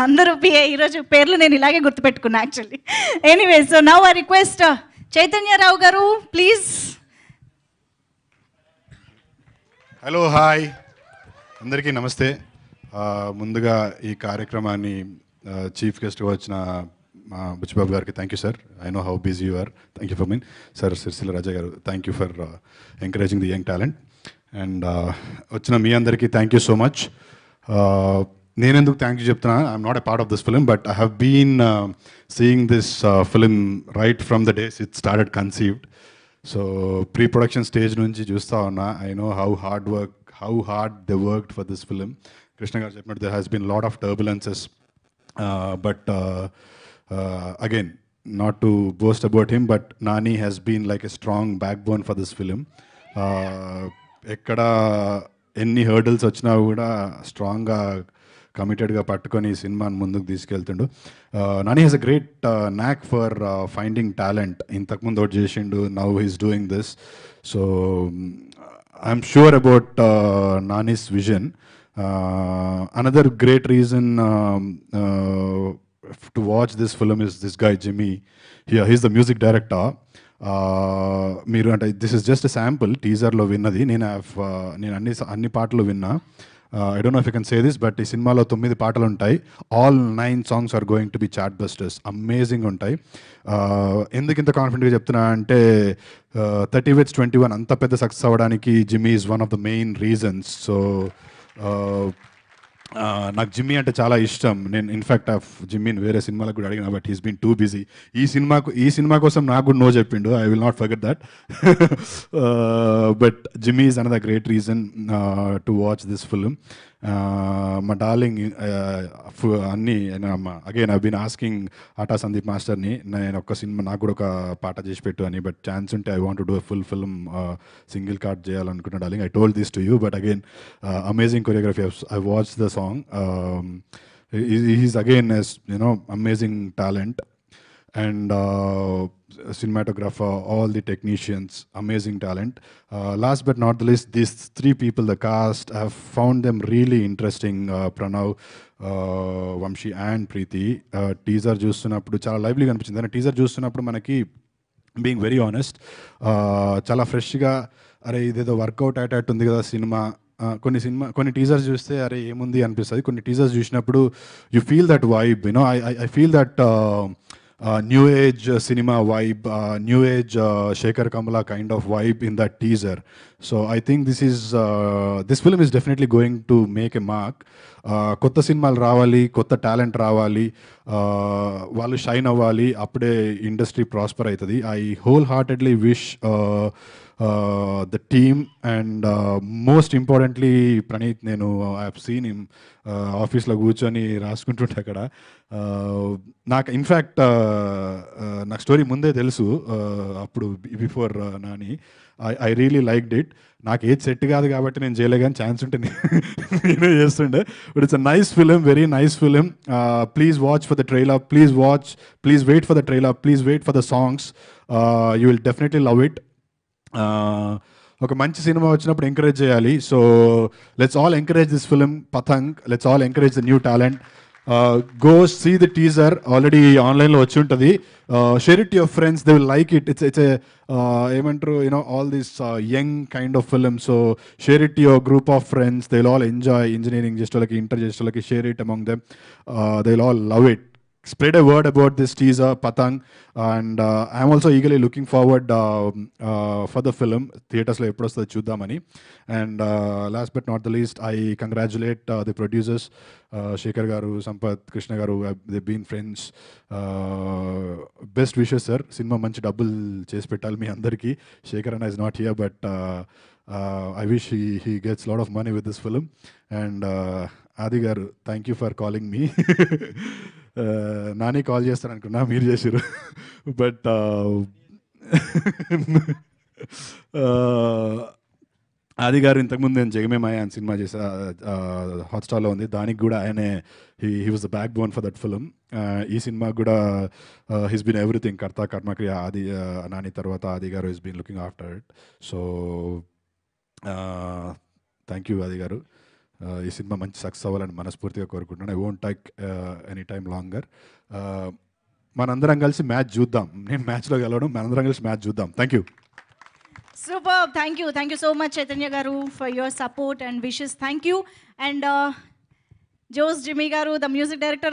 అందరూ ఈరోజు పేర్లు నేను ఇలాగే గుర్తుపెట్టుకున్నా actually. Anyway, so now I request Chaitanyarao garu please. Hello, hi అందరికీ నమస్తే. ముందుగా ఈ కార్యక్రమాన్ని చీఫ్ గెస్ట్గా వచ్చిన మా బుచ్చిబాబు గారికి thank you sir. I know how busy you are. Thank you for mean sir. Sircilla Raja గారు thank you for encouraging the young talent. And వచ్చిన మీ అందరికీ థ్యాంక్ యూ సో మచ్. నేనెందుకు థ్యాంక్ యూ చెప్తున్నా, I'm not a part of this film, but I have been seeing this film right from the days it started conceived. So pre production stage నుంచి చూస్తూ ఉన్నా. I know how hard they worked for this film. Krishna గారు చెప్పినట్టు there has been lot of turbulences, but again, not to boast about him, but Nani has been like a strong backbone for this film. ekkada enni hurdles vachina kuda strong ga committed ga pattukoni ee cinema ni munduku తీసుకెళ్తుండు. Nani has a great knack for finding talent. ఇంతకు ముందు ఒకటి చేసిండు, now he's doing this. So I'm sure about Nani's vision. Another great reason to watch this film is this guy Jimmy. He's the music director. మీరు అంటే this is just sample టీజర్లో విన్నది. నేను అన్ని పాటలు విన్నా. I don't know if you can say this, but ఈ సినిమాలో 9 పాటలు ఉంటాయి. All 9 songs are going to be chart busters. Amazing ఉంటాయి. ఎందుకు ఇంత కాన్ఫిడెంట్గా చెప్తున్నా అంటే 30 Wits 21 అంత పెద్ద సక్సెస్ అవ్వడానికి Jimmy is one of the main reasons. So నాకు జిమ్మీ అంటే చాలా ఇష్టం. నేను ఇన్ఫ్యాక్ట్ జిమ్మీని వేరే సినిమాలకు కూడా అడిగిన, but he's been too busy. ఈ సినిమా కోసం నాకు కూడా నో చెప్పిండు. I will not forget that. But Jimmy is another great reason to watch this film. మా డార్లింగ్ అన్నీ again I been asking Aata Sandeep మాస్టర్ని, నేను ఒక్క సినిమా నాకు కూడా ఒక పాట చేసి పెట్టు అని. బట్ ఛాన్స్ ఉంటే I want to do full film single card చేయాలనుకుంటున్నా darling. I told this to you, but again amazing choreography. I watch the song. He's again as amazing talent, and cinematographer, all the technicians, amazing talent. Last but not the least, these 3 people, the cast, I have found them really interesting. Pranav, Vamshi and Preeti. Teaser చూస్తున్నప్పుడు చాలా లైవ్లీగా అనిపించింది. Teaser చూస్తున్నప్పుడు మనకి being very honest చాలా ఫ్రెష్గా, అరే ఇదేదో work out అయ్యేటట్టు ఉంది కదా సినిమా. కొన్ని టీజర్స్ చూస్తే అరే ఏముంది అనిపిస్తుంది. కొన్ని టీజర్స్ చూసినప్పుడు you feel that vibe. I feel that new age cinema vibe, new age Sekhar Kammula kind of vibe in that teaser. So I think this film is definitely going to make a mark. కొత్త సినిమాలు రావాలి, కొత్త talent రావాలి, వాళ్ళు shine అవ్వాలి, అప్పుడే industry prosper అవుతుంది. I whole heartedly wish the team, and most importantly Praneeth, నేను ఐ హావ్ సీన్ హిమ్ ఆఫీస్లో కూర్చొని రాసుకుంటుంటే అక్కడ. నాకు ఇన్ఫ్యాక్ట్ నాకు స్టోరీ ముందే తెలుసు అప్పుడు before Nani. I really liked it. నాకు ఏది సెట్ కాదు కాబట్టి నేను చేయలే, కానీ ఛాన్స్ ఉంటే నేనే చేస్తుండే. But it's a nice film, very nice film. Please watch for the trailer, please wait for the trailer, please wait for the songs. You will definitely love it. ఒక మంచి సినిమా వచ్చినప్పుడు ఎంకరేజ్ చేయాలి. So let's all encourage this film Patang. Let's all encourage the new talent. Go see the teaser, already ఆన్లైన్లో వచ్చి ఉంటుంది. Share it your friends, they will like it. It's ఏమంటారు, all this young kind of film. So share it your group of friends. They will all enjoy. Engineering చేసే వాళ్ళకి, inter చేసే వాళ్ళకి share it among them. They will all love it. Spread a word about this teaser, Patang, and I'm also eagerly looking forward for the film. Theaters lo eppudu ostado chuddamani. And last but not the least, I congratulate the producers, Shekhar garu, Sampath, Krishna garu. They've been friends. Best wishes sir. Cinema manchi double chesi pettali మీ అందరికి. Shekhar Anna is not here, but I wish he gets a lot of money with this film. And Adi garu, thank you for calling me. Nani call చేస్తాను అనుకున్నా, మీరు చేసారు. But ఆది గారు ఇంతకుముందు నేను జగమేమాయ అని సినిమా చేసా, హాట్స్టార్లో ఉంది. దానికి కూడా ఆయనే he was the back bone for that film. ఈ సినిమా కూడా హీస్ బీన్ ఎవ్రీథింగ్. కర్త కర్మక్రియ ఆది నాని తర్వాత ఆది గారు he's been looking after it. So thank you Aadi గారు. ఈ సినిమా మంచి సక్సెస్ అవ్వాలని మనస్ఫూర్తిగా కోరుకుంటున్నాను. I won't take any time longer. మనందరం కలిసి మ్యాచ్ చూద్దాం. నేను మ్యాచ్లో గెలవడం, మనందరం కలిసి మ్యాచ్ చూద్దాం. Thank you. Super. Thank you so much Chaitanya గారు for your support and wishes. Thank you. And Jose Jimmy గారు, ద మ్యూజిక్ డైరెక్టర్